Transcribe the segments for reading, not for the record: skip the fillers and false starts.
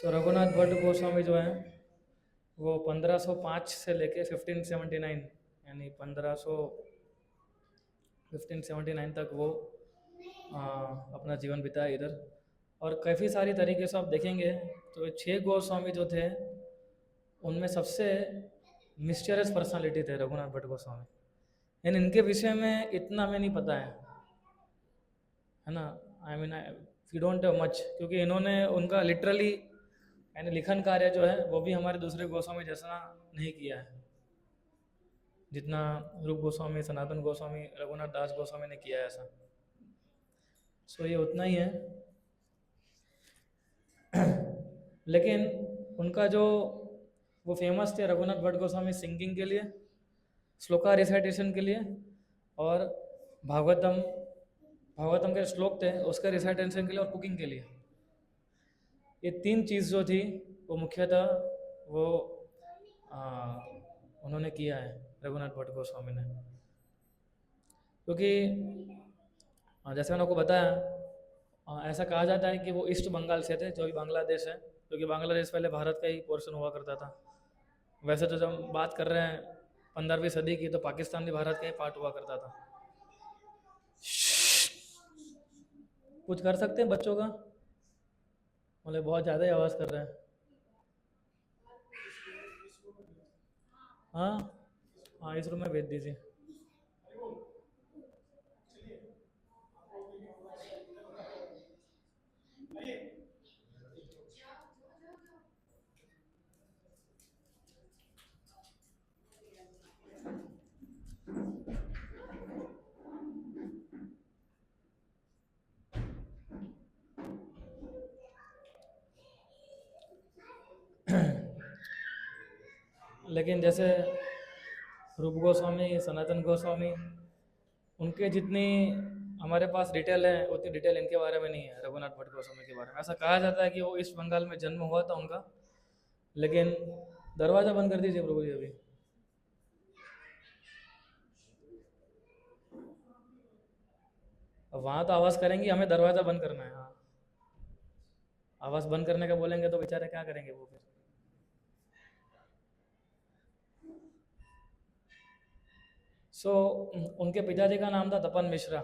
तो रघुनाथ भट्ट गोस्वामी जो है वो 1505 से लेके 1579 यानी 1579 तक वो अपना जीवन बिताया इधर। और काफ़ी सारी तरीके से आप देखेंगे तो ये 6 गोस्वामी जो थे उनमें सबसे मिस्टीरियस पर्सनालिटी थे रघुनाथ भट्ट गोस्वामी। यानी इनके विषय में इतना हमें नहीं पता है ना। I mean we don't have much, क्योंकि इन्होंने उनका लिटरली यानी लिखन कार्य जो है वो भी हमारे दूसरे गोस्वामी जैसा नहीं किया है जितना रूप गोस्वामी, सनातन गोस्वामी, रघुनाथ दास गोस्वामी ने किया है ऐसा। सो ये उतना ही है। लेकिन उनका जो वो फेमस थे रघुनाथ भट्ट गोस्वामी सिंगिंग के लिए, श्लोका रिसाइटेशन के लिए, और भागवतम भागवतम के श्लोक थे उसके रिसाइटेशन के लिए, और कुकिंग के लिए। ये 3 चीज़ जो थी वो मुख्यतः वो उन्होंने किया है रघुनाथ भट्ट गोस्वामी ने। क्योंकि जैसे मैंने आपको बताया ऐसा कहा जाता है कि वो ईस्ट बंगाल से थे, जो भी बांग्लादेश है, क्योंकि बांग्लादेश पहले भारत का ही पोर्शन हुआ करता था। वैसे तो जब हम बात कर रहे हैं 15वीं सदी की, तो पाकिस्तान भी भारत का ही पार्ट हुआ करता था। कुछ कर सकते हैं बच्चों का, मतलब बहुत ज़्यादा ही आवाज़ कर रहे हैं। हाँ हाँ, इस रूम में भेज दीजिए। लेकिन जैसे रूप गोस्वामी, सनातन गोस्वामी, उनके जितनी हमारे पास डिटेल है उतनी डिटेल इनके बारे में नहीं है रघुनाथ भट्ट गोस्वामी के बारे में। ऐसा कहा जाता है कि वो ईस्ट बंगाल में जन्म हुआ था उनका। लेकिन दरवाज़ा बंद कर दीजिए प्रभु जी अभी। अब वहाँ तो आवाज़ करेंगी, हमें दरवाज़ा बंद करना है। हाँ, आवाज़ बंद करने का बोलेंगे तो बेचारे क्या करेंगे वो फिर। सो उनके पिताजी का नाम था तपन मिश्रा।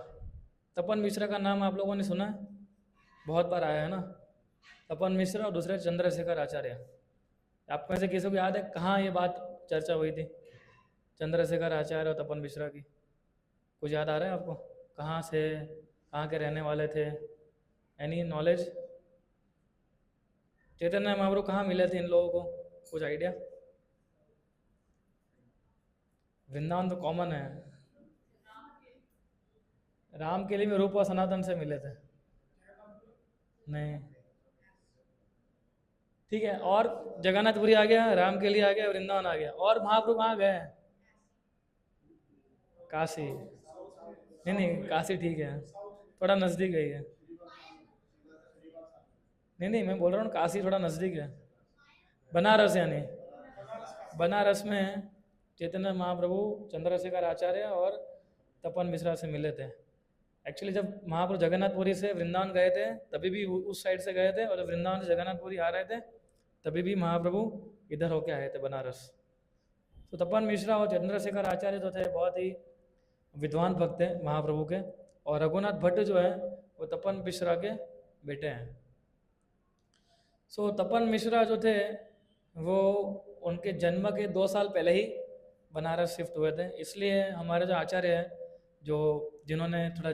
तपन मिश्रा का नाम आप लोगों ने सुना है, बहुत बार आया है ना। तपन मिश्रा और दूसरे चंद्रशेखर आचार्य। आपको में से किसी को याद है कहाँ ये बात चर्चा हुई थी, चंद्रशेखर आचार्य और तपन मिश्रा की? कुछ याद आ रहा है आपको? कहाँ से, कहाँ के रहने वाले थे? Any knowledge? चैतन्य महाप्रभु कहाँ मिले थे इन लोगों को, कुछ आइडिया? वृंदावन तो कॉमन है। राम के लिए में रूप और सनातन से मिले थे? नहीं, ठीक है। और जगन्नाथपुरी आ गया, राम के लिए आ गया, वृंदावन आ गया, और महाप्रभु कहाँ गए? काशी? नहीं नहीं, काशी ठीक है, थोड़ा नज़दीक है ये। नहीं नहीं, मैं बोल रहा हूँ काशी थोड़ा नज़दीक है। बनारस यानी बनारस में चैतन्य महाप्रभु चंद्रशेखर आचार्य और तपन मिश्रा से मिले थे। एक्चुअली जब महाप्रभु जगन्नाथपुरी से वृंदावन गए थे तभी भी उस साइड से गए थे, और जब वृंदावन से जगन्नाथपुरी आ रहे थे तभी भी महाप्रभु इधर होके आए थे बनारस। तो तपन मिश्रा और चंद्रशेखर आचार्य जो थे बहुत ही विद्वान भक्त थे महाप्रभु के। और रघुनाथ भट्ट जो है वो तपन मिश्रा के बेटे हैं। सो तपन मिश्रा जो थे वो उनके जन्म के 2 साल पहले ही बनारस शिफ्ट हुए थे। इसलिए हमारे जो आचार्य हैं, जो जिन्होंने थोड़ा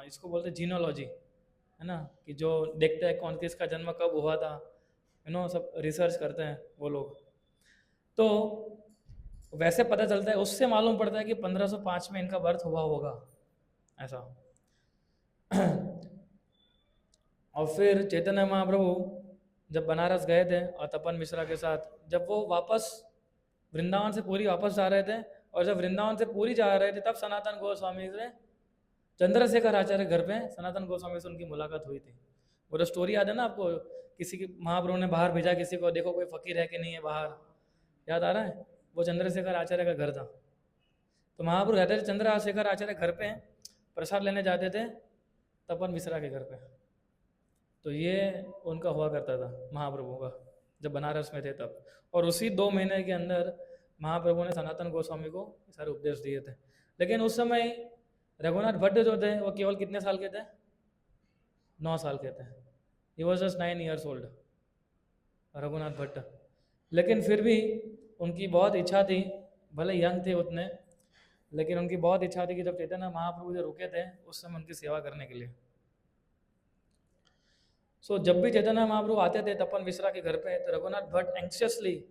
इसको बोलते हैं जीनोलॉजी, है ना, कि जो देखते हैं कौन किसका जन्म कब हुआ था, सब रिसर्च करते हैं वो लोग। तो वैसे पता चलता है, उससे मालूम पड़ता है कि 1505 में इनका बर्थ हुआ होगा ऐसा। और फिर चैतन्य महाप्रभु जब बनारस गए थे और तपन मिश्रा के साथ, जब वो वापस वृंदावन से पूरी वापस जा रहे थे, और जब वृंदावन से पूरी जा रहे थे तब सनातन गोस्वामी से चंद्रशेखर आचार्य घर पे सनातन गोस्वामी से उनकी मुलाकात हुई थी। वो जो स्टोरी याद है ना आपको, किसी की महाप्रभु ने बाहर भेजा किसी को, देखो कोई फकीर है कि नहीं है बाहर, याद आ रहा है? वो चंद्रशेखर आचार्य का घर था। तो महाप्रभु रहते थे चंद्रशेखर आचार्य घर पे, प्रसाद लेने जाते थे तपन मिश्रा के घर पे। तो ये उनका हुआ करता था महाप्रभु का, जब बनारस में थे तब। और उसी 2 महीने के अंदर महाप्रभु ने सनातन गोस्वामी को सारे उपदेश दिए थे। लेकिन उस समय रघुनाथ भट्ट जो थे वो केवल कितने साल के थे? 9 साल के थे। He was just 9 years old, Raghunath Bhatt. लेकिन फिर भी उनकी बहुत इच्छा थी, भले यंग थे उतने, लेकिन उनकी बहुत इच्छा थी कि जब चैतन्य महाप्रभु जो रुके थे उस समय उनकी सेवा करने के लिए। सो जब भी चैतन्य महाप्रभु आते थे तपन मिश्रा के घर पे, तो रघुनाथ भट्ट एंक्शियसली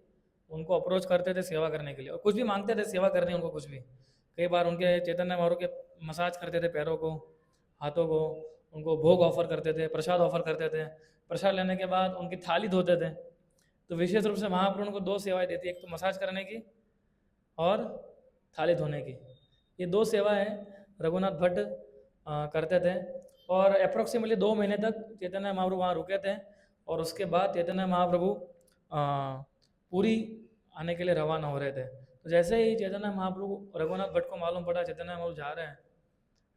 उनको अप्रोच करते थे सेवा करने के लिए, और कुछ भी मांगते थे, सेवा करनी उनको कुछ भी। कई बार उनके चैतन्य महाप्रभु के मसाज करते थे, पैरों को, हाथों को, उनको भोग ऑफर करते थे, प्रसाद ऑफर करते थे। प्रसाद लेने के बाद उनकी थाली धोते थे। तो विशेष रूप से महाप्रभु उनको 2 सेवाएं देती, एक तो मसाज करने की और थाली धोने की। ये 2 सेवाएं रघुनाथ भट्ट करते थे। और अप्रोक्सीमेटली 2 महीने तक चैतन्य महाप्रभु वहाँ रुके थे, और उसके बाद चैतन्य महाप्रभु पूरी आने के लिए रवाना हो रहे थे। तो जैसे ही चैतन्य महाप्रभु रघुनाथ भट्ट को मालूम पड़ा चैतन्य महाप्रभु जा रहे हैं,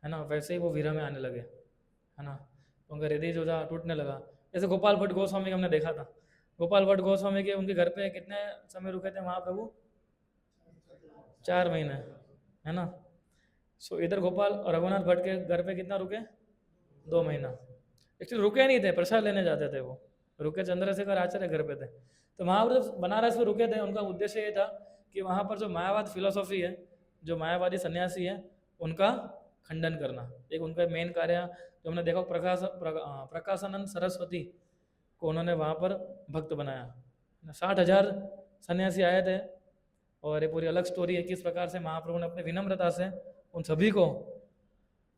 है ना, वैसे ही वो विरह में आने लगे, है ना। उनका हृदय जो था टूटने लगा। जैसे गोपाल भट्ट गोस्वामी को हमने देखा था, गोपाल भट्ट गोस्वामी के उनके घर पे कितने समय रुके थे महाप्रभु? 4 महीने, है ना। सो इधर गोपाल और रघुनाथ भट्ट के घर पे कितना रुके? 2 महीना। एक्चुअली रुके नहीं थे, प्रसाद लेने जाते थे वो, रुके चंद्रशेखर आचार्य घर पे थे। तो महाप्रभु बनारस में रुके थे, उनका उद्देश्य ये था कि वहाँ पर जो मायावाद फिलोसॉफी है, जो मायावादी सन्यासी है, उनका खंडन करना। एक उनका मेन कार्य जो हमने देखा, प्रकाशानंद सरस्वती को उन्होंने वहाँ पर भक्त बनाया। 60,000 सन्यासी आए थे, और ये पूरी अलग स्टोरी है किस प्रकार से महाप्रभु ने अपने विनम्रता से उन सभी को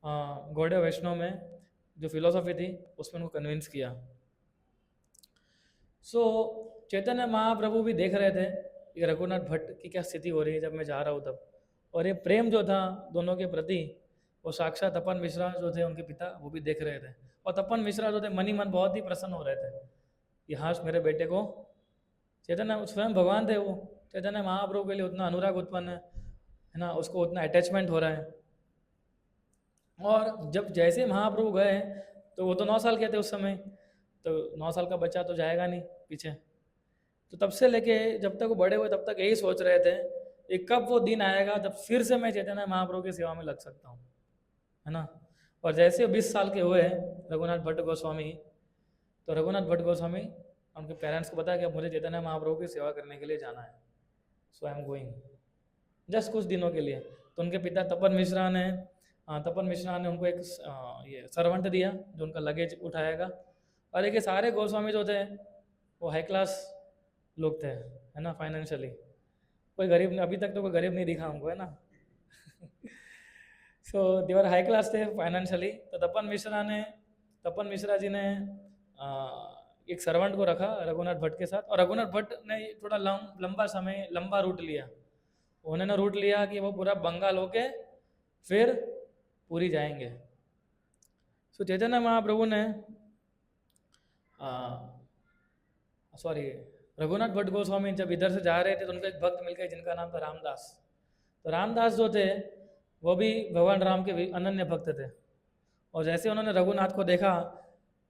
गौड़ीय वैष्णव में जो फिलोसॉफी थी उसमें उनको कन्विंस किया। सो चैतन्य महाप्रभु भी देख रहे थे कि रघुनाथ भट्ट की क्या स्थिति हो रही है जब मैं जा रहा हूँ तब, और ये प्रेम जो था दोनों के प्रति, वो साक्षात तपन मिश्रा जो थे उनके पिता, वो भी देख रहे थे। और तपन मिश्रा जो थे मन ही मन बहुत ही प्रसन्न हो रहे थे कि हाँ, मेरे बेटे को चैतन्य, स्वयं भगवान थे वो, चैतन्य महाप्रभु के लिए उतना अनुराग उत्पन्न है ना, उसको उतना अटैचमेंट हो रहा है। और जब जैसे महाप्रभु गए, तो वो तो 9 साल के थे उस समय, तो 9 साल का बच्चा तो जाएगा नहीं पीछे। तो तब से लेके जब तक वो बड़े हुए तब तक यही सोच रहे थे कि कब वो दिन आएगा जब फिर से मैं चैतन्य महाप्रभु की सेवा में लग सकता हूँ, है ना। और जैसे 20 साल के हुए रघुनाथ भट्ट गोस्वामी, तो रघुनाथ भट्ट गोस्वामी उनके पेरेंट्स को बताया कि अब मुझे चैतन्य महाप्रभु की सेवा करने के लिए जाना है, सो आई एम गोइंग, जस्ट कुछ दिनों के लिए। तो उनके पिता तपन मिश्रा ने उनको एक ये सर्वेंट दिया जो उनका लगेज उठाएगा। और देखिए सारे गोस्वामी जो थे वो हाई क्लास लोग थे, है ना, फाइनेंशियली। कोई गरीब, अभी तक तो कोई गरीब नहीं दिखा हमको, है ना। सो दे वर हाई क्लास थे फाइनेंशियली। तो तपन मिश्रा जी ने एक सर्वेंट को रखा रघुनाथ भट्ट के साथ, और रघुनाथ भट्ट ने थोड़ा लंबा रूट लिया। उन्होंने रूट लिया कि वो पूरा बंगाल होके फिर पूरी जाएंगे। सो चैतन्य महाप्रभु ने रघुनाथ भट्ट गोस्वामी जब इधर से जा रहे थे तो उनको एक भक्त मिल गए जिनका नाम था रामदास। तो रामदास जो थे वो भी भगवान राम के अनन्य भक्त थे। और जैसे उन्होंने रघुनाथ को देखा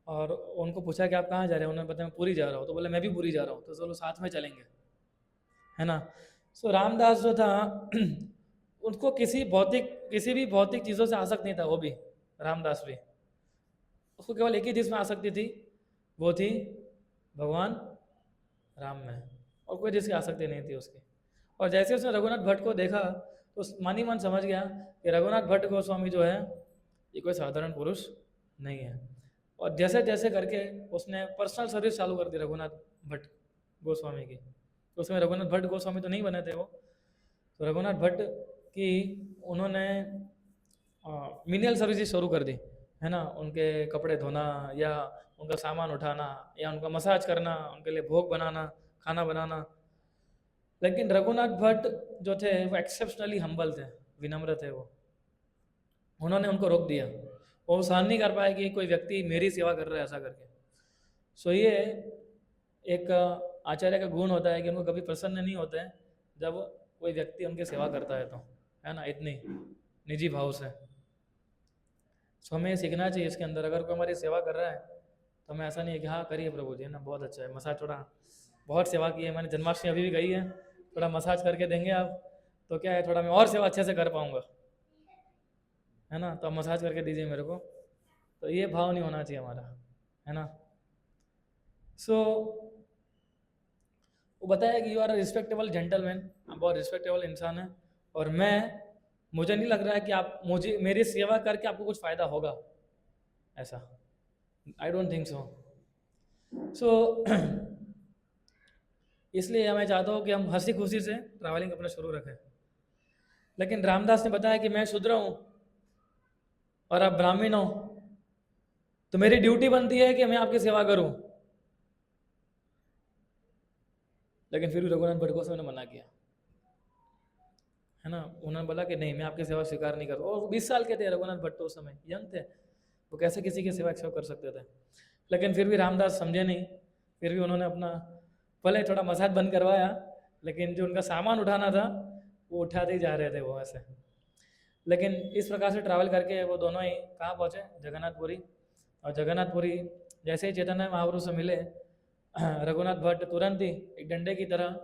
और उनको पूछा कि आप कहाँ जा रहे हैं, उन्होंने बताया मैं पूरी जा रहा हूँ। तो बोले मैं भी पूरी जा रहा हूँ, तो चलो साथ में चलेंगे, है ना। सो रामदास जो था उनको किसी भी भौतिक चीज़ों से आसक्त नहीं था। वो भी रामदास भी, उसको केवल एक ही चीज़ में आसक्ति थी, वो थी भगवान राम में, और कोई चीज़ की आसक्ति नहीं थी उसकी। और जैसे उसने रघुनाथ भट्ट को देखा तो मन ही मन समझ गया कि रघुनाथ भट्ट गोस्वामी जो है ये कोई साधारण पुरुष नहीं है। और जैसे जैसे करके उसने पर्सनल सर्विस चालू कर दी रघुनाथ भट्ट गोस्वामी की। तो उसमें रघुनाथ भट्ट गोस्वामी तो नहीं बने थे वो, तो रघुनाथ भट्ट की उन्होंने मिनियल सर्विसेज शुरू कर दी, है ना। उनके कपड़े धोना या उनका सामान उठाना या उनका मसाज करना, उनके लिए भोग बनाना, खाना बनाना। लेकिन रघुनाथ भट्ट जो थे वो एक्सेप्शनली हम्बल थे, विनम्र थे वो। उन्होंने उनको रोक दिया, वो सहन नहीं कर पाए कि कोई व्यक्ति मेरी सेवा कर रहा है ऐसा करके। सो ये एक आचार्य का गुण होता है कि उनको कभी प्रसन्न नहीं होते हैं जब कोई व्यक्ति उनकी सेवा करता है, तो है ना, इतनी निजी भाव से। सो हमें सीखना चाहिए इसके अंदर, अगर कोई हमारी सेवा कर रहा है तो हमें ऐसा नहीं है कि हाँ करिए प्रभु जी, है ना, बहुत अच्छा है मसाज, थोड़ा बहुत सेवा की है मैंने, जन्माष्टमी अभी भी गई है, थोड़ा मसाज करके देंगे आप तो क्या है, थोड़ा मैं और सेवा अच्छे से कर पाऊँगा, है ना, तो आप मसाज करके दीजिए मेरे को। तो ये भाव नहीं होना चाहिए हमारा, है ना। सो वो बताया कि you are a respectable gentleman, आप बहुत रिस्पेक्टेबल इंसान है, और मुझे नहीं लग रहा है कि आप मुझे मेरी सेवा करके आपको कुछ फ़ायदा होगा, ऐसा आई डोंट थिंक सो। सो इसलिए मैं चाहता हूँ कि हम हंसी खुशी से ट्रैवलिंग अपना शुरू रखें। लेकिन रामदास ने बताया कि मैं शूद्र हूँ और आप ब्राह्मण हो, तो मेरी ड्यूटी बनती है कि मैं आपकी सेवा करूँ। लेकिन फिर भी रघुनाथ भट्ट गोस्वामी ने मना किया, है ना, उन्होंने बोला कि नहीं मैं आपकी सेवा स्वीकार नहीं करूँ। और 20 साल के थे रघुनाथ भट्ट, उस समय यंग थे, वो कैसे किसी की सेवा एक्सेप्ट कर सकते थे। लेकिन फिर भी रामदास समझे नहीं, फिर भी उन्होंने अपना भले थोड़ा मसाज बंद करवाया, लेकिन जो उनका सामान उठाना था वो उठाते ही जा रहे थे वो ऐसे। लेकिन इस प्रकार से ट्रैवल करके वो दोनों ही कहाँ पहुँचे, जगन्नाथपुरी। और जगन्नाथपुरी जैसे ही चैतन्य महाप्रभु से मिले, रघुनाथ भट्ट तुरंत ही एक डंडे की तरह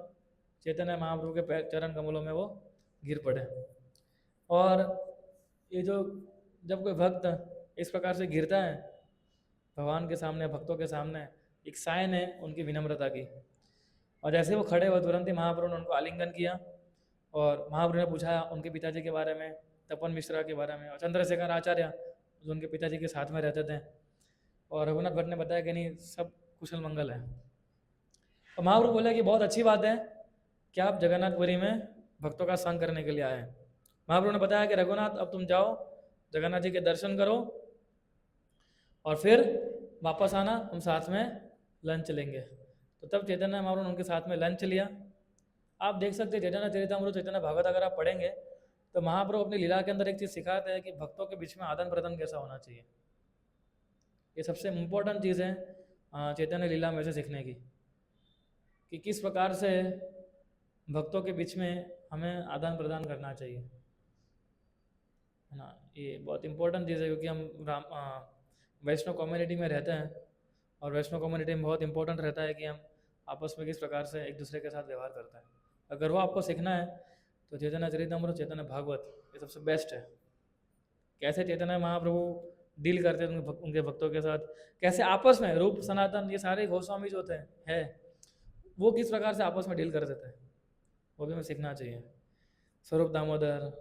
चैतन्य महाप्रभु के पैर चरण कमलों में वो गिर पड़े। और ये जो जब कोई भक्त इस प्रकार से गिरता है भगवान के सामने, भक्तों के सामने, एक साइन है उनकी विनम्रता की। और जैसे वो खड़े हुए तुरंत ही महाप्रभु ने उनको आलिंगन किया, और महाप्रभु ने पूछा उनके पिताजी के बारे में, तपन मिश्रा के बारे में, और चंद्रशेखर आचार्य जो उनके पिताजी के साथ में रहते थे। और रघुनाथ भट्ट ने बताया कि नहीं सब कुशल मंगल है। और महाप्रभु बोले कि बहुत अच्छी बात है कि आप जगन्नाथपुरी में भक्तों का संग करने के लिए आए। महाप्रभु ने बताया कि रघुनाथ अब तुम जाओ, जगन्नाथ जी के दर्शन करो, और फिर वापस आना, हम साथ में लंच लेंगे। तो तब चैतन्य महाप्रभु ने उनके साथ में लंच लिया। आप देख सकते हैं चैतन्य चरितामृत, चैतन्य भागवत अगर आप पढ़ेंगे तो महाप्रभु अपनी लीला के अंदर एक चीज़ सिखाते हैं कि भक्तों के बीच में आदान प्रदान कैसा होना चाहिए। ये सबसे इम्पोर्टेंट चीज़ है चैतन्य लीला में से सीखने की, कि किस प्रकार से भक्तों के बीच में हमें आदान प्रदान करना चाहिए, है ना। ये बहुत इम्पोर्टेंट चीज़ है, क्योंकि हम वैष्णव कम्युनिटी में रहते हैं, और वैष्णव कम्युनिटी में बहुत इंपॉर्टेंट रहता है कि हम आपस में किस प्रकार से एक दूसरे के साथ व्यवहार करते हैं। अगर वो आपको सीखना है तो चैतन्य चरितामृत, चैतन्य भागवत ये सबसे बेस्ट है। कैसे चैतन्य महाप्रभु डील करते थे उनके भक्तों के साथ, कैसे आपस में रूप सनातन ये सारे गोस्वामी जो थे है वो किस प्रकार से आपस में डील करते थे, वो भी हमें सीखना चाहिए। स्वरूप दामोदर,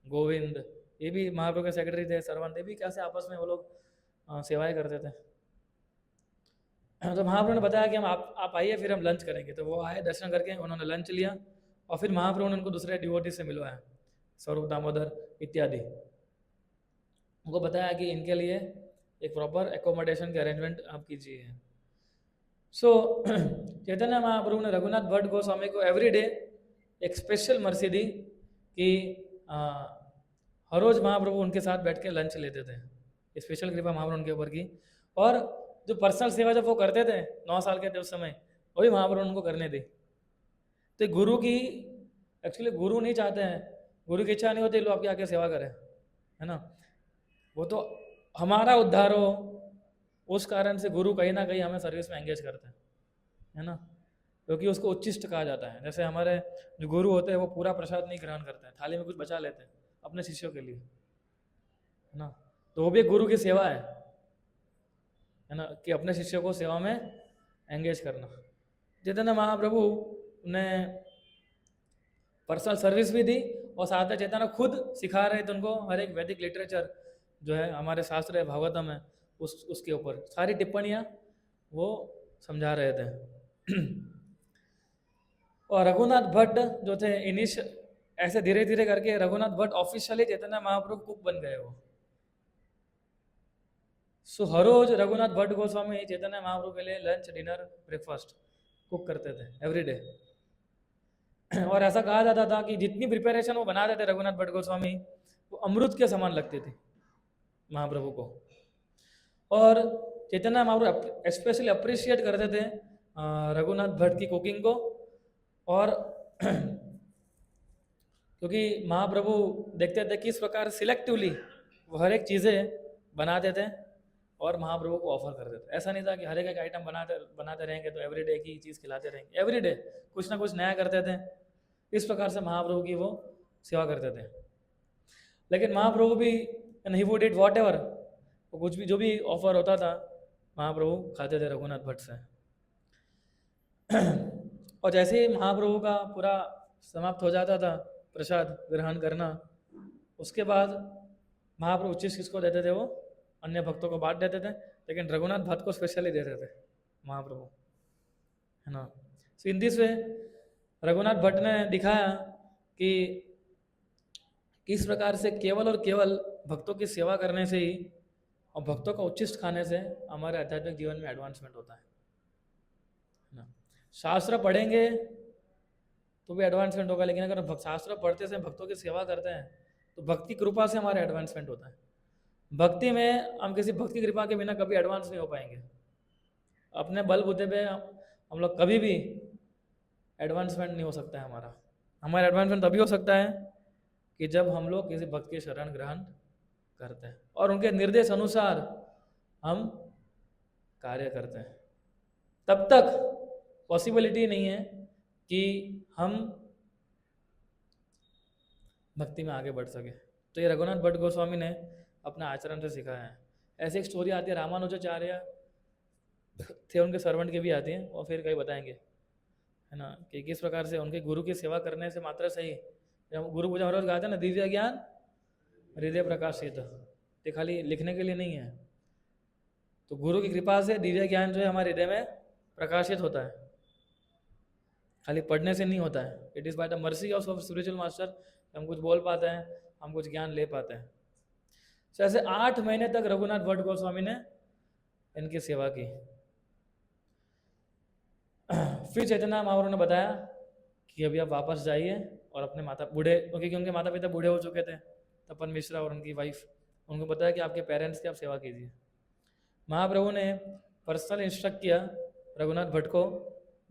गोविंद, ये भी महाप्रभु के सेक्रेटरी थे, सर्वंत, ये भी कैसे आपस में वो लोग सेवाएं करते थे। तो महाप्रभु ने बताया कि हम आप आइए, फिर हम लंच करेंगे। तो वो आए, दर्शन करके उन्होंने लंच लिया, और फिर महाप्रभु ने उनको दूसरे डिवोटी से मिलवाया, स्वरूप दामोदर इत्यादि। उनको बताया कि इनके लिए एक प्रॉपर एकोमोडेशन के अरेंजमेंट आप कीजिए। सो चैतन्य महाप्रभु ने रघुनाथ भट्ट गोस्वामी को एवरी डे एक स्पेशल मर्सी दी कि हर रोज़ महाप्रभु उनके साथ बैठ के लंच लेते थे। स्पेशल कृपा महाप्रभु उनके ऊपर की। और जो पर्सनल सेवा जब वो करते थे 9 साल के थे उस समय, वही महाप्रभु उनको करने दी। तो गुरु की एक्चुअली गुरु नहीं चाहते हैं, गुरु की इच्छा नहीं होती लोग आपके आके सेवा करें, है ना। वो तो हमारा उद्धार हो उस कारण से गुरु कहीं ना कहीं हमें सर्विस में एंगेज करते हैं, है ना, क्योंकि उसको उच्चिष्ट कहा जाता है। जैसे हमारे जो गुरु होते हैं वो पूरा प्रसाद नहीं ग्रहण करते हैं, थाली में कुछ बचा लेते हैं अपने शिष्यों के लिए, है ना। तो वो भी एक गुरु की सेवा है ना, कि अपने शिष्यों को सेवा में एंगेज करना। चैतन्य महाप्रभु ने पर्सनल सर्विस भी दी, और साथ में चैतन्य खुद सिखा रहे थे उनको हर एक वैदिक लिटरेचर जो है हमारे शास्त्र है, भागवतम है, उसके ऊपर सारी टिप्पणियाँ वो समझा रहे थे। और रघुनाथ भट्ट जो थे ऐसे धीरे धीरे करके रघुनाथ भट्ट ऑफिशियली चैतन्य महाप्रभु कुक बन गए वो। सो हर रोज रघुनाथ भट्ट गोस्वामी चैतन्य महाप्रभु के लिए लंच, डिनर, ब्रेकफास्ट कुक करते थे एवरी डे। और ऐसा कहा जाता था कि जितनी प्रिपरेशन वो बनाते थे रघुनाथ भट्ट गोस्वामी, वो अमृत के समान लगती थी महाप्रभु को। और चैतन्य महाप्रभु स्पेशली अप्रिशिएट करते थे रघुनाथ भट्ट की कुकिंग को। और क्योंकि महाप्रभु देखते थे किस प्रकार सिलेक्टिवली वो हर एक चीज़ें बनाते थे, और महाप्रभु को ऑफर कर देते। ऐसा नहीं था कि हर एक आइटम बनाते बनाते रहेंगे तो एवरीडे एक ही चीज़ खिलाते रहेंगे, एवरीडे कुछ ना कुछ नया करते थे। इस प्रकार से महाप्रभु की वो सेवा करते थे। लेकिन महाप्रभु भी he would it what ever, कुछ भी जो भी ऑफर होता था महाप्रभु खाते थे रघुनाथ भट्ट से। और जैसे ही महाप्रभु का पूरा समाप्त हो जाता था प्रसाद ग्रहण करना, उसके बाद महाप्रभु उच्चिष्ट किसको देते थे? वो अन्य भक्तों को बांट देते थे, लेकिन रघुनाथ भट्ट को स्पेशली देते थे महाप्रभु, है ना। So in this way Raghunath Bhatt ने दिखाया कि किस प्रकार से केवल और केवल भक्तों की सेवा करने से ही और भक्तों का उच्चिष्ट खाने से हमारे आध्यात्मिक जीवन में एडवांसमेंट होता है ना। शास्त्र पढ़ेंगे तो भी एडवांसमेंट होगा, लेकिन अगर शास्त्र पढ़ते से भक्तों की सेवा करते हैं तो भक्ति कृपा से हमारा एडवांसमेंट होता है। भक्ति में हम किसी भक्ति कृपा के बिना कभी एडवांस नहीं हो पाएंगे। अपने बलबूते पे हम लोग कभी भी एडवांसमेंट नहीं हो सकता है हमारा। हमारा एडवांसमेंट तभी हो सकता है कि जब हम लोग किसी भक्त की शरण ग्रहण करते हैं और उनके निर्देश अनुसार हम कार्य करते हैं। तब तक पॉसिबिलिटी नहीं है कि हम भक्ति में आगे बढ़ सके। तो ये रघुनाथ भट्ट गोस्वामी ने अपने आचरण से सिखाया है। ऐसी एक स्टोरी आती है, रामानुजाचार्य थे, उनके सर्वेंट की भी आती है, और फिर कहीं बताएंगे, है ना, कि किस प्रकार से उनके गुरु की सेवा करने से मात्र सही, जब गुरु पूजा रोज गाते हैं ना, दिव्य ज्ञान हृदय प्रकाशित, ये खाली लिखने के लिए नहीं है। तो गुरु की कृपा से दिव्य ज्ञान जो है हमारे हृदय में प्रकाशित होता है, खाली पढ़ने से नहीं होता है। It is by the mercy of spiritual master हम कुछ बोल पाते हैं, हम कुछ ज्ञान ले पाते हैं। तो ऐसे 8 महीने तक रघुनाथ भट्ट गोस्वामी ने इनकी सेवा की। फिर चैतन्य महाप्रभु ने बताया कि अभी आप वापस जाइए और अपने माता बूढ़े, क्योंकि उनके माता पिता बूढ़े हो चुके थे, तपन मिश्रा और उनकी वाइफ, उनको बताया कि आपके पेरेंट्स की आप सेवा कीजिए। महाप्रभु ने पर्सनल इंस्ट्रक्ट किया रघुनाथ भट्ट को,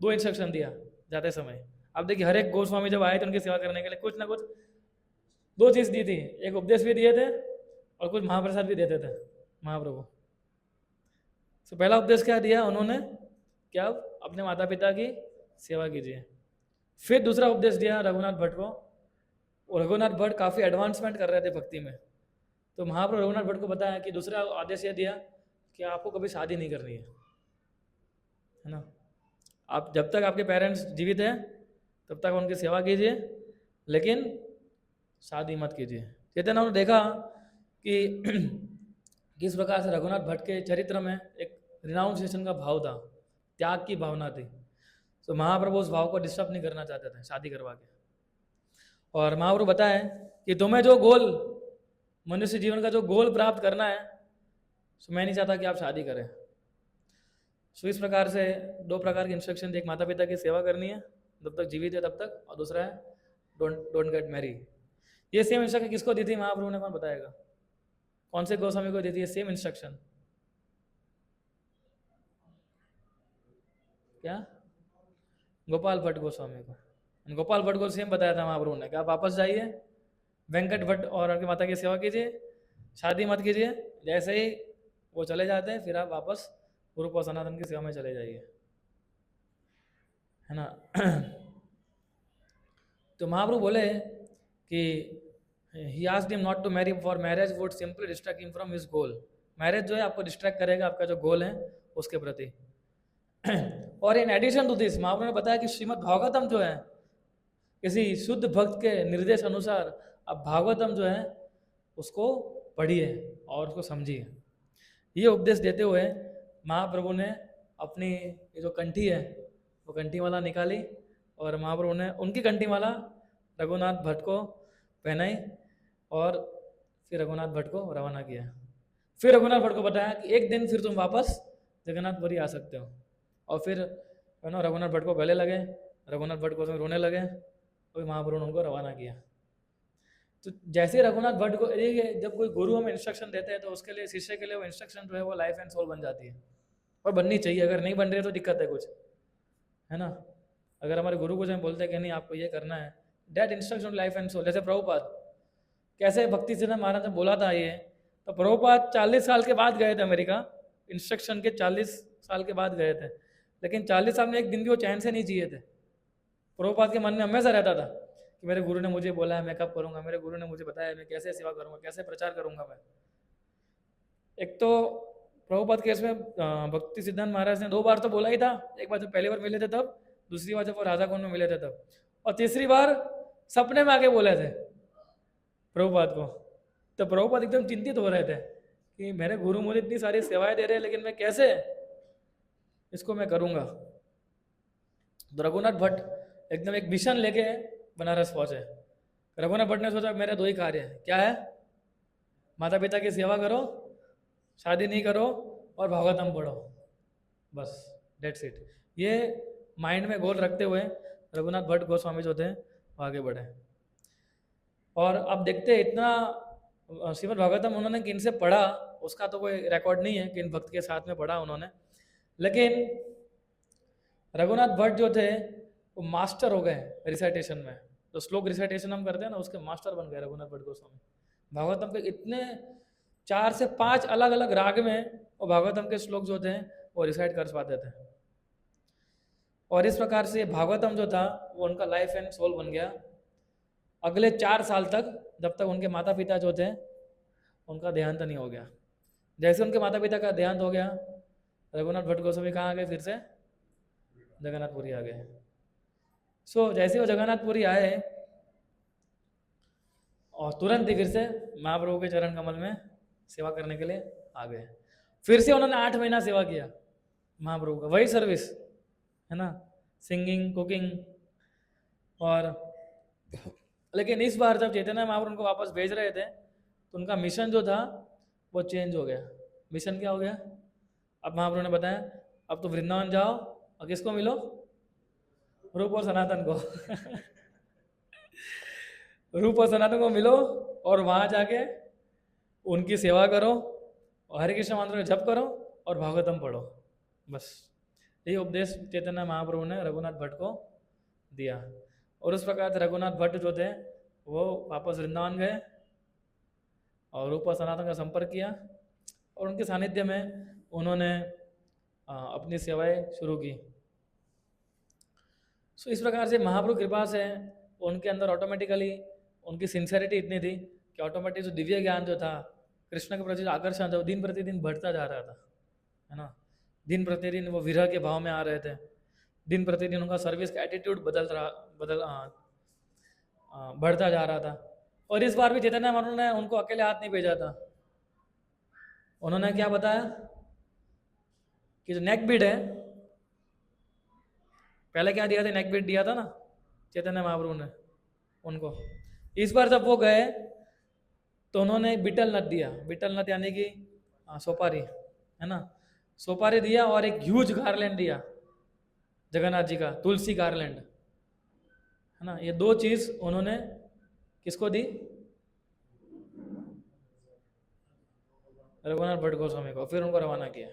2 इंस्ट्रक्शन दिया जाते समय। अब देखिए, हर एक गोस्वामी जब आए थे उनकी सेवा करने के लिए कुछ ना कुछ 2 चीज़ दी थी, एक उपदेश भी दिए थे और कुछ महाप्रसाद भी देते थे महाप्रभु। तो पहला उपदेश क्या दिया उन्होंने, कि आप अपने माता पिता की सेवा कीजिए। फिर दूसरा उपदेश दिया रघुनाथ भट्ट को, और रघुनाथ भट्ट काफ़ी एडवांसमेंट कर रहे थे भक्ति में, तो महाप्रभु रघुनाथ भट्ट को बताया कि दूसरा आदेश यह दिया कि आपको कभी शादी नहीं करनी है ना। आप जब तक आपके पेरेंट्स जीवित हैं तब तक उनकी सेवा कीजिए, लेकिन शादी मत कीजिए। चैतन्य ने देखा कि किस प्रकार से रघुनाथ भट्ट के चरित्र में एक रिनाउंसिएशन का भाव था, त्याग की भावना थी। तो महाप्रभु उस भाव को डिस्टर्ब नहीं करना चाहते थे शादी करवा के। और महाप्रभु बताए कि तुम्हें जो गोल, मनुष्य जीवन का जो गोल प्राप्त करना है, तो मैं नहीं चाहता कि आप शादी करें। सो इस प्रकार से 2 प्रकार की इंस्ट्रक्शन थी, एक माता पिता की सेवा करनी है जब तक जीवित है तब तक, और दूसरा है डोंट गेट मैरी। ये सेम इंस्ट्रक्शन किसको दी थी महाप्रभु ने, कौन बताएगा? कौन से गोस्वामी को दी थी ये सेम इंस्ट्रक्शन? क्या? गोपाल भट्ट गोस्वामी को। गोपाल भट्ट को सेम बताया था महाप्रभु ने कि आप वापस जाइए, वेंकट भट्ट और उनकी माता की सेवा कीजिए, शादी मत कीजिए। जैसे ही वो चले जाते हैं फिर आप वापस गुरु को सनातन की सेवा में चले जाइए, है ना। तो महाप्रभु बोले कि he asked him not to marry for marriage would simply distract him from his goal. Marriage जो है आपको डिस्ट्रैक्ट करेगा आपका जो गोल है उसके प्रति। और इन एडिशन टू दिस महाप्रभु ने बताया कि श्रीमद् भागवतम जो है, किसी शुद्ध भक्त के निर्देश अनुसार आप भागवतम जो है उसको पढ़िए और उसको समझिए। ये उपदेश देते हुए महाप्रभु ने अपनी ये जो कंठी है वो कंठी माला निकाली, और महाप्रभु ने उनकी कंठी माला रघुनाथ भट्ट को पहनाई, और फिर रघुनाथ भट्ट को रवाना किया। फिर रघुनाथ भट्ट को बताया कि एक दिन फिर तुम वापस जगन्नाथपुरी आ सकते हो। और फिर रघुनाथ भट्ट को गले लगे, रघुनाथ भट्ट को रोने लगे, और महाप्रभु ने उनको रवाना किया। तो जैसे रघुनाथ भट्ट को, जब कोई गुरु हमें इंस्ट्रक्शन देते हैं तो उसके लिए, शिष्य के लिए वो इंस्ट्रक्शन जो है वो लाइफ एंड सोल बन जाती है, और बननी चाहिए। अगर नहीं बन रही है तो दिक्कत है कुछ, है ना। अगर हमारे गुरु को जो बोलते हैं कि नहीं आपको ये करना है, that instruction life and soul. जैसे प्रभुपाद कैसे भक्ति सिद्धांत महाराज ने बोला था ये, तो प्रभुपाद 40 साल के बाद गए थे अमेरिका, इंस्ट्रक्शन के 40 साल के बाद गए थे, लेकिन 40 साल में एक दिन भी वो चैन से नहीं जिए थे। प्रभुपाद के मन में हमेशा रहता था कि मेरे गुरु ने मुझे बोला है मैं कब करूँगा, मेरे गुरु ने मुझे बताया मैं कैसे सेवा करूँगा, कैसे प्रचार करूँगा मैं। एक तो प्रभुपाद केस में भक्ति सिद्धांत महाराज ने 2 बार तो बोला ही था, एक बार जब पहली बार मिले थे तब, दूसरी बार जब वो राधा कुंड में मिले थे तब, और तीसरी बार सपने में आके बोले थे प्रभुपाद को। तो प्रभुपाद एकदम चिंतित हो रहे थे कि मेरे गुरु मुझे इतनी सारी सेवाएं दे रहे हैं, लेकिन मैं कैसे इसको मैं करूँगा। तो रघुनाथ भट्ट एकदम एक मिशन लेके बनारस पहुंचे। रघुनाथ भट्ट ने सोचा मेरे 2 ही कार्य है, क्या है, माता पिता की सेवा करो, शादी नहीं करो और भागवतम पढ़ो, बस डेट्स इट। ये माइंड में गोल रखते हुए रघुनाथ भट्ट गोस्वामी जो थे वो आगे बढ़े। और अब देखते इतना श्रीमद् भागवतम उन्होंने किन से पढ़ा उसका तो कोई रिकॉर्ड नहीं है, किन भक्त के साथ में पढ़ा उन्होंने, लेकिन रघुनाथ भट्ट जो थे वो मास्टर हो गए रिसाइटेशन में। तो श्लोक रिसाइटेशन हम करते हैं ना, उसके मास्टर बन गए रघुनाथ भट्ट गोस्वामी। भागवतम के इतने 4 से 5 अलग अलग राग में वो भागवतम के श्लोक जो थे वो रिसाइट कर पाते थे। और इस प्रकार से भागवतम जो था वो उनका लाइफ एंड सोल बन गया। अगले 4 साल तक, जब तक उनके माता पिता जो थे उनका देहांत नहीं हो गया। जैसे उनके माता पिता का देहांत हो गया, रघुनाथ भट्ट गोस्वामी कहाँ आ गए, फिर से जगन्नाथपुरी आ गए। सो जैसे वो जगन्नाथपुरी आए और तुरंत ही फिर से महाप्रभु के चरण कमल में सेवा करने के लिए आ गए। फिर से उन्होंने 8 महीना सेवा किया महाप्रभु का, वही सर्विस है ना, सिंगिंग, कुकिंग। और लेकिन इस बार जब चैतन्य महाप्रभु उनको वापस भेज रहे थे तो उनका मिशन जो था वो चेंज हो गया। मिशन क्या हो गया, अब महाप्रभु ने बताया अब तो वृंदावन जाओ और किसको मिलो, रूप और सनातन को रूप और सनातन को मिलो और वहाँ जाके उनकी सेवा करो और हरे कृष्ण मंत्र जप करो और भागवतम पढ़ो। बस यही उपदेश चैतन्य महाप्रभु ने रघुनाथ भट्ट को दिया। और उस प्रकार से रघुनाथ भट्ट जो थे वो वापस वृंदावन गए और रूप और सनातन का संपर्क किया और उनके सानिध्य में उन्होंने अपनी सेवाएं शुरू की। सो इस प्रकार से महाप्रभु कृपा से उनके अंदर ऑटोमेटिकली उनकी सिंसियरिटी इतनी थी कि ऑटोमेटिक जो दिव्य ज्ञान जो था, कृष्ण के प्रति जो आकर्षण था वो दिन प्रतिदिन बढ़ता जा रहा था, है ना। दिन प्रतिदिन वो विरह के भाव में आ रहे थे, दिन प्रतिदिन उनका सर्विस का एटीट्यूड बढ़ता जा रहा था। और इस बार भी चैतन्य महाप्रभु ने उनको अकेले हाथ नहीं भेजा था। उन्होंने क्या बताया कि जो नेक बीड है, पहले क्या दिया था, नेक बीड दिया था ना चैतन्य महाप्रभु ने उनको। इस बार जब वो गए तो उन्होंने बिटल नट दिया। बिटल नट यानी कि सोपारी, है ना, सोपारी दिया और एक ह्यूज गार्लैंड दिया जगन्नाथ जी का, तुलसी गार्लैंड, है ना। ये 2 चीज उन्होंने किसको दी, रघुनाथ भट्ट गोस्वामी को। फिर उनको रवाना किया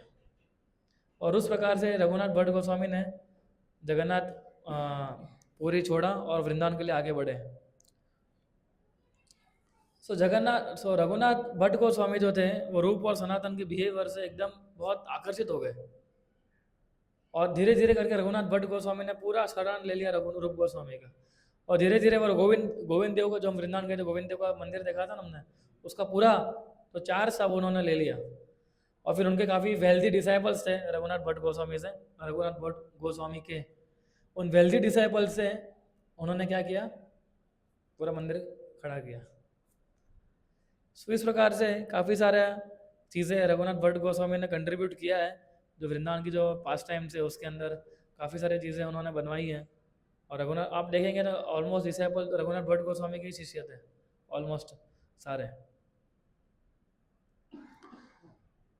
और उस प्रकार से रघुनाथ भट्ट गोस्वामी ने जगन्नाथ पुरी छोड़ा और वृंदावन के लिए आगे बढ़े। सो रघुनाथ भट्ट गोस्वामी जो थे वो रूप और सनातन के बिहेवियर से एकदम बहुत आकर्षित हो गए और धीरे धीरे करके रघुनाथ भट्ट गोस्वामी ने पूरा शरण ले लिया रूप गोस्वामी का। और धीरे धीरे वो गोविंद देव को, जो हम वृंदावन गए थे, गोविंद देव का मंदिर देखा था ना हमने, उसका पूरा तो 4 सब उन्होंने ले लिया। और फिर उनके काफ़ी वेल्दी डिसाइपल्स थे रघुनाथ भट्ट गोस्वामी से, रघुनाथ भट्ट गोस्वामी के उन वेल्दी डिसाइपल्स से उन्होंने क्या किया, पूरा मंदिर खड़ा किया। सो इस प्रकार से काफ़ी सारा चीज़ें रघुनाथ भट्ट गोस्वामी ने कंट्रीब्यूट किया है। जो वृंदावन की जो पास टाइम से उसके अंदर काफ़ी सारी चीज़ें उन्होंने बनवाई हैं। और रघुनाथ आप देखेंगे ना, ऑलमोस्ट डिसाइपल रघुनाथ भट्ट गोस्वामी के ही शिष्य थे, ऑलमोस्ट सारे।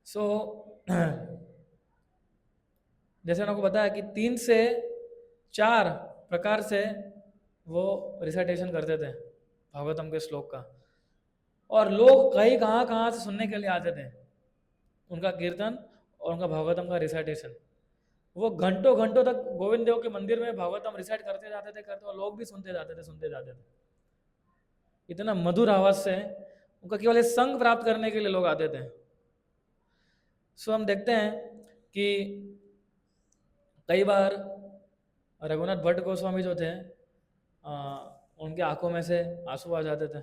सो जैसे मैंने आपको बताया कि 3 से 4 प्रकार से वो रिसाइटेशन करते थे भागवतम के श्लोक का। और लोग कहीं कहाँ से सुनने के लिए आते थे उनका कीर्तन और उनका भागवतम का रिसाइटेशन। वो घंटों घंटों तक गोविंद देव के मंदिर में भागवतम रिसाइट करते जाते थे और लोग भी सुनते जाते थे। इतना मधुर आवाज से उनका केवल संग प्राप्त करने के लिए लोग आते थे। सो हम देखते हैं कि कई बार रघुनाथ भट्ट गोस्वामी जो थे उनके आंखों में से आंसू आ जाते थे।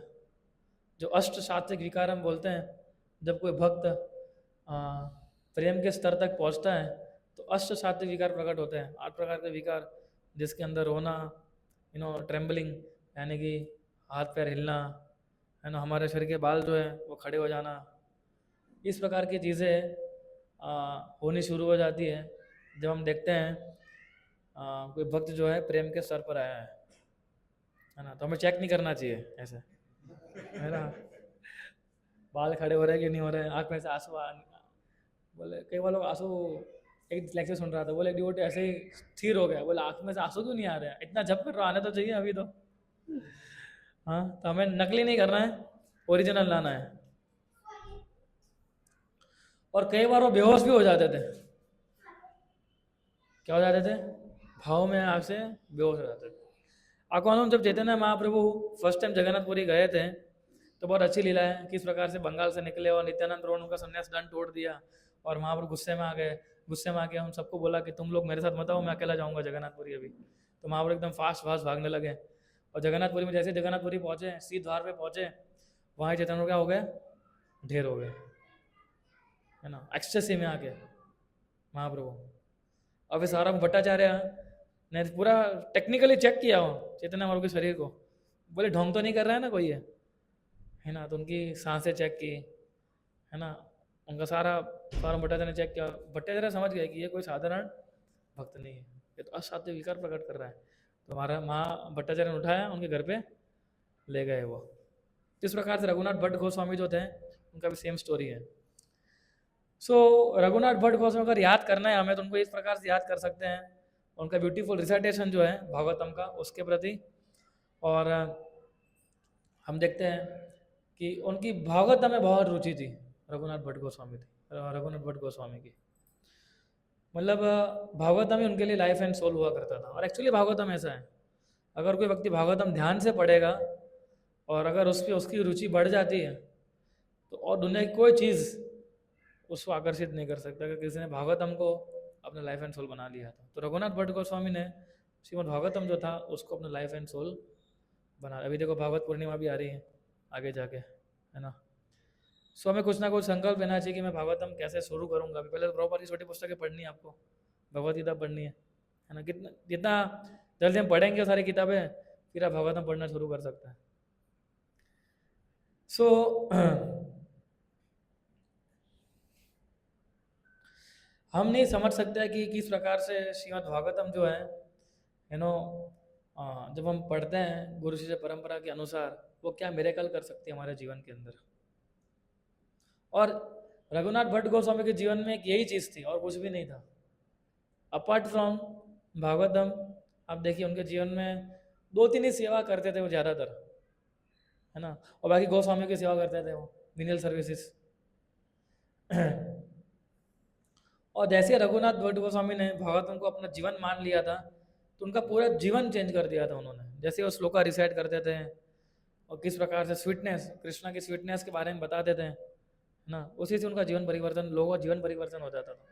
जो अष्ट सात्विक विकार हम बोलते हैं, जब कोई भक्त प्रेम के स्तर तक पहुंचता है तो अष्ट सात्विक विकार प्रकट होते हैं। 8 प्रकार के विकार, जिसके अंदर रोना, ट्रेम्बलिंग यानी कि हाथ पैर हिलना, है ना, हमारे शरीर के बाल जो है वो खड़े हो जाना, इस प्रकार की चीज़ें होनी शुरू हो जाती है जब हम देखते हैं कोई भक्त जो है प्रेम के स्तर पर आया है ना। तो हमें चेक नहीं करना चाहिए ऐसे, है ना, बाल खड़े हो रहे हैं कि नहीं हो रहे हैं, आँख में से आंसू बोले कई बार लोग आंसू, एक लेक्चर सुन रहा था, बोले डिवोटी ऐसे ही स्थिर हो गया, बोले आँख में से आंसू क्यों नहीं आ रहे हैं, इतना जप कर रहा, आने तो चाहिए अभी तो। हाँ, तो हमें नकली नहीं करना है, ओरिजिनल लाना है। और कई बार वो बेहोश भी हो जाते थे। क्या हो जाते थे? भाव में आपसे बेहोश हो जाते थे। आपको मालूम, जब चैतन्य महाप्रभु फर्स्ट टाइम जगन्नाथपुरी गए थे तो बहुत अच्छी लीला है, किस प्रकार से बंगाल से निकले और नित्यानंद प्रभु उनका संन्यास दंड तोड़ दिया और महाप्रभु गुस्से में आ गए। गुस्से में आके हम सबको बोला कि तुम लोग मेरे साथ मत आओ, मैं अकेला जाऊंगा जगन्नाथपुरी अभी। तो महाप्रभु एकदम फास्ट फास्ट भागने लगे और जगन्नाथपुरी में जैसे जगन्नाथपुरी पहुंचे, सी द्वार पे पहुंचे, वहाँ चैतन्य क्या हो गए, ढेर हो गए, है ना, एक्सटेसी में आके महाप्रभु। और फिर सारा भट्टाचार्य ने पूरा टेक्निकली चेक किया हो चैतन्य महाप्रभु के शरीर को, बोले ढोंग तो नहीं कर रहा है ना कोई, है ना। तो उनकी सांसें चेक की, है ना, उनका सारा भट्टाचार्य ने चेक किया। भट्टाचार्य समझ गए कि ये कोई साधारण भक्त नहीं है, ये तो असाध्य विकार प्रकट कर रहा है। तो हमारा माँ भट्टाचार्य ने उठाया, उनके घर पे ले गए वो। इस प्रकार से रघुनाथ भट्ट गोस्वामी जो थे उनका भी सेम स्टोरी है। सो रघुनाथ भट्ट गोस्वामी अगर याद करना है हमें तो उनको इस प्रकार से याद कर सकते हैं, उनका ब्यूटीफुल रिसाइटेशन जो है भागवतम का उसके प्रति। और हम देखते हैं कि उनकी भागवतम में बहुत रुचि थी रघुनाथ भट्ट गोस्वामी की। मतलब भागवतम ही उनके लिए लाइफ एंड सोल हुआ करता था। और एक्चुअली भागवतम ऐसा है, अगर कोई व्यक्ति भागवतम ध्यान से पढ़ेगा और अगर उस पर उसकी रुचि बढ़ जाती है तो और दुनिया की कोई चीज़ उसको आकर्षित नहीं कर सकता, अगर किसी ने भागवतम को अपना लाइफ एंड सोल बना लिया था। तो रघुनाथ भट्ट गोस्वामी ने श्रीमद् भागवतम जो था उसको अपना लाइफ एंड सोल बना। अभी देखो भागवत पूर्णिमा भी आ रही है आगे जाके, है ना। सो हमें कुछ ना कुछ संकल्प लेना चाहिए कि मैं भागवतम कैसे शुरू करूंगा। अभी पहले तो प्रभुपाद की छोटी पुस्तकें पढ़नी है आपको, भगवत गीता पढ़नी है ना। कितना जितना जल्दी हम पढ़ेंगे सारी किताबें, फिर आप भागवतम पढ़ना शुरू कर सकते हैं। सो हम नहीं समझ सकते कि किस प्रकार से श्रीमद् भागवतम जो है, यू नो, जब हम पढ़ते हैं गुरु शिष्य परंपरा के अनुसार, वो क्या मिरेकल कर सकती है हमारे जीवन के अंदर। और रघुनाथ भट्ट गोस्वामी के जीवन में एक यही चीज़ थी और कुछ भी नहीं था अपार्ट फ्रॉम भागवतम। आप देखिए उनके जीवन में 2-3 ही सेवा करते थे वो ज़्यादातर, है ना, और बाकी गोस्वामी की सेवा करते थे वो, मिनियल सर्विसेज। और जैसे रघुनाथ भट्ट गोस्वामी ने भागवतम को अपना जीवन मान लिया था तो उनका पूरा जीवन चेंज कर दिया था उन्होंने। जैसे वो श्लोका रिसाइट करते थे और किस प्रकार से स्वीटनेस, कृष्णा की स्वीटनेस के बारे में बताते थे, ना, उसी से उनका जीवन परिवर्तन, लोगों का जीवन परिवर्तन हो जाता था।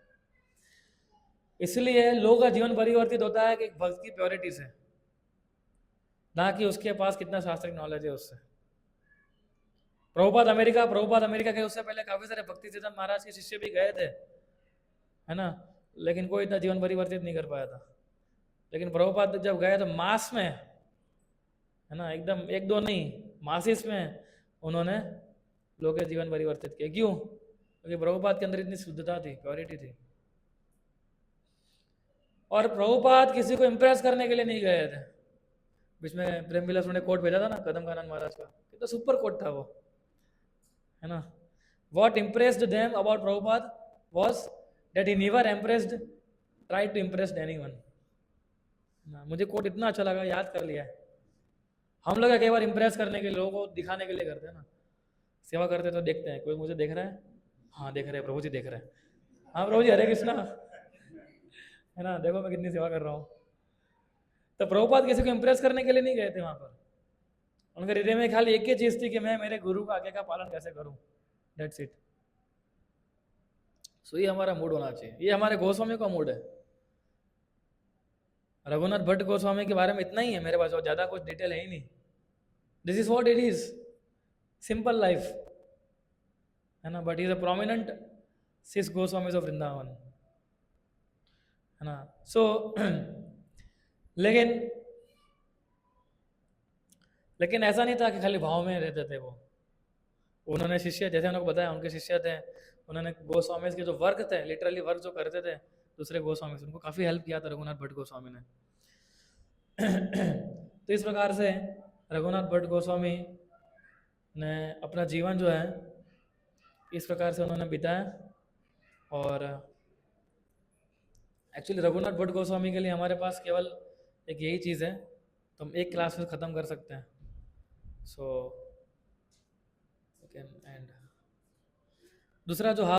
इसलिए लोगों का जीवन परिवर्तित होता है कि एक भक्त की प्योरिटी से, ना कि उसके पास कितना शास्त्रिक नॉलेज है उससे। प्रभुपाद अमेरिका के उससे पहले काफी सारे भक्ति सिद्धांत महाराज के शिष्य भी गए थे, है ना, लेकिन कोई इतना जीवन परिवर्तित नहीं कर पाया था। लेकिन प्रभुपाद जब गए तो मास में, है ना, एकदम 1-2 नहीं, मासिस में उन्होंने लोगों के जीवन परिवर्तित किए। क्यों? क्योंकि प्रभुपाद के अंदर इतनी शुद्धता थी, प्योरिटी थी। और प्रभुपाद किसी को इम्प्रेस करने के लिए नहीं गए थे। बीच में प्रेम विलास ने कोट भेजा था ना कदम कानन महाराज का, तो सुपर कोट था वो, है ना। What impressed them about Prabhupada was that he never tried to impress anyone. मुझे कोट इतना अच्छा लगा, याद कर लिया है। हम लोग कई बार इम्प्रेस करने के लिए, लोगों को दिखाने के लिए करते हैं ना। सेवा करते तो देखते हैं कोई मुझे देख रहा है, हाँ देख रहे हैं, प्रभु जी देख रहे हैं, हाँ प्रभु जी हरे कृष्णा, है ना, देखो मैं कितनी सेवा कर रहा हूँ। तो प्रभुपाद किसी को इम्प्रेस करने के लिए नहीं गए थे वहां पर। उनके हृदय में खाली एक ही चीज थी कि मैं मेरे गुरु का आज्ञा का पालन कैसे करूं, दैट्स इट। सो ये हमारा मूड होना चाहिए, ये हमारे गोस्वामी का मूड है। रघुनाथ भट्ट गोस्वामी के बारे में इतना ही है मेरे पास, और ज़्यादा कुछ डिटेल है ही नहीं। This is what it is, simple life है ना, but is a prominent 6 Goswamis of Vrindavan है ना। सो लेकिन ऐसा नहीं था कि खाली भाव में रहते थे वो। उन्होंने शिष्य, जैसे उन्होंने बताया उनके शिष्य थे, उन्होंने गोस्वामी के जो वर्क थे, लिटरली वर्क जो करते थे दूसरे गोस्वामी, उनको काफ़ी हेल्प किया था रघुनाथ भट्ट गोस्वामी ने। तो इस प्रकार से रघुनाथ भट्ट गोस्वामी ने अपना जीवन जो है इस प्रकार से उन्होंने बिताया। और एक्चुअली रघुनाथ भट्ट गोस्वामी के लिए हमारे पास केवल एक यही चीज़ है, तो हम एक क्लास में ख़त्म कर सकते हैं। सो कैन एंड दूसरा जो